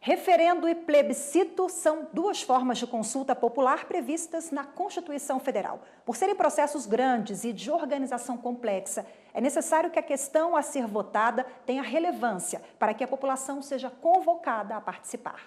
Referendo e plebiscito são duas formas de consulta popular previstas na Constituição Federal. Por serem processos grandes e de organização complexa, é necessário que a questão a ser votada tenha relevância para que a população seja convocada a participar.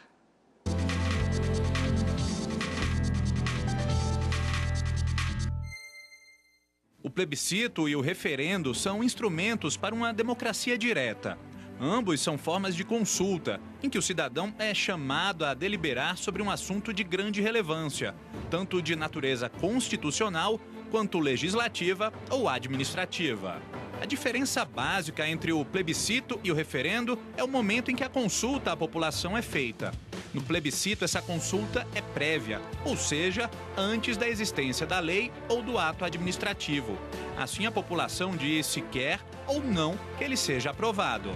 O plebiscito e o referendo são instrumentos para uma democracia direta. Ambos são formas de consulta, em que o cidadão é chamado a deliberar sobre um assunto de grande relevância, tanto de natureza constitucional quanto legislativa ou administrativa. A diferença básica entre o plebiscito e o referendo é o momento em que a consulta à população é feita. No plebiscito, essa consulta é prévia, ou seja, antes da existência da lei ou do ato administrativo. Assim, a população diz se quer ou não que ele seja aprovado.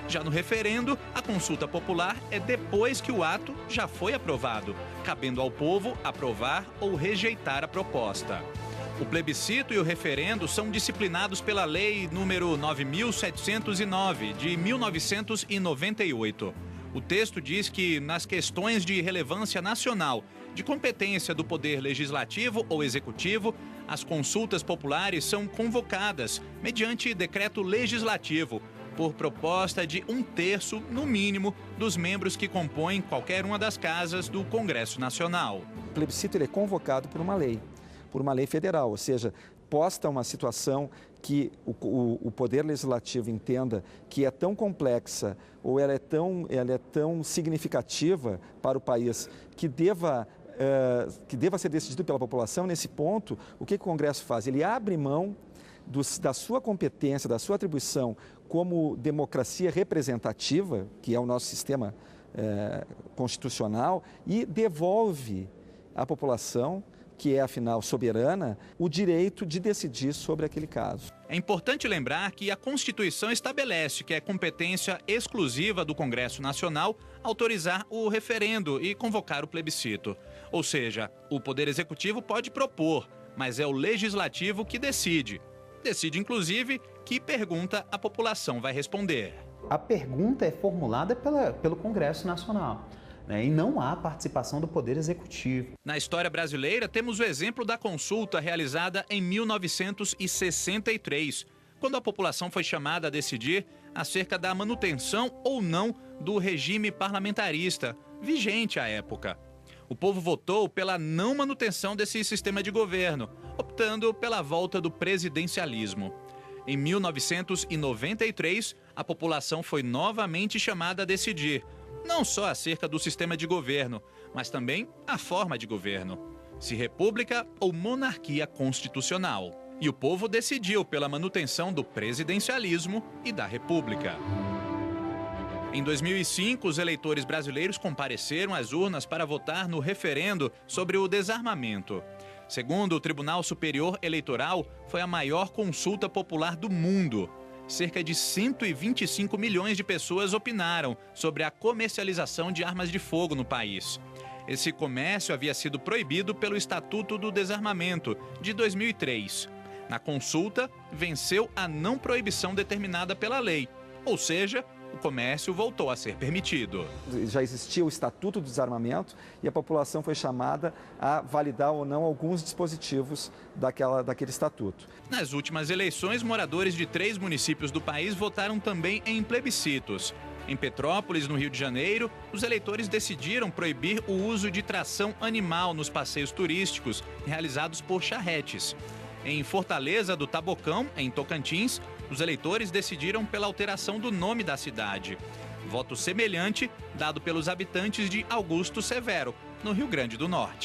Já no referendo, a consulta popular é depois que o ato já foi aprovado, cabendo ao povo aprovar ou rejeitar a proposta. O plebiscito e o referendo são disciplinados pela Lei nº 9.709, de 1998. O texto diz que, nas questões de relevância nacional, de competência do Poder Legislativo ou Executivo, as consultas populares são convocadas mediante decreto legislativo, por proposta de 1/3, no mínimo, dos membros que compõem qualquer uma das casas do Congresso Nacional. O plebiscito ele é convocado por uma lei federal, ou seja, posta uma situação que o Poder Legislativo entenda que é tão complexa ou ela é tão significativa para o país que deva ser decidido pela população. Nesse ponto, o que o Congresso faz? Ele abre mão da sua competência, da sua atribuição como democracia representativa, que é o nosso sistema constitucional, e devolve à população, que é, afinal, soberana, o direito de decidir sobre aquele caso. É importante lembrar que a Constituição estabelece que é competência exclusiva do Congresso Nacional autorizar o referendo e convocar o plebiscito. Ou seja, o Poder Executivo pode propor, mas é o Legislativo que decide. Decide, inclusive, que pergunta a população vai responder. A pergunta é formulada pelo Congresso Nacional, né? E não há participação do Poder Executivo. Na história brasileira, temos o exemplo da consulta realizada em 1963, quando a população foi chamada a decidir acerca da manutenção ou não do regime parlamentarista, vigente à época. O povo votou pela não manutenção desse sistema de governo, optando pela volta do presidencialismo. Em 1993, a população foi novamente chamada a decidir, não só acerca do sistema de governo, mas também a forma de governo, se república ou monarquia constitucional. E o povo decidiu pela manutenção do presidencialismo e da república. Em 2005, os eleitores brasileiros compareceram às urnas para votar no referendo sobre o desarmamento. Segundo o Tribunal Superior Eleitoral, foi a maior consulta popular do mundo. Cerca de 125 milhões de pessoas opinaram sobre a comercialização de armas de fogo no país. Esse comércio havia sido proibido pelo Estatuto do Desarmamento, de 2003. Na consulta, venceu a não proibição determinada pela lei, ou seja, o comércio voltou a ser permitido. Já existia o Estatuto do Desarmamento e a população foi chamada a validar ou não alguns dispositivos daquele estatuto. Nas últimas eleições, moradores de 3 municípios do país votaram também em plebiscitos. Em Petrópolis, no Rio de Janeiro, os eleitores decidiram proibir o uso de tração animal nos passeios turísticos realizados por charretes. Em Fortaleza do Tabocão, em Tocantins, os eleitores decidiram pela alteração do nome da cidade. Voto semelhante dado pelos habitantes de Augusto Severo, no Rio Grande do Norte.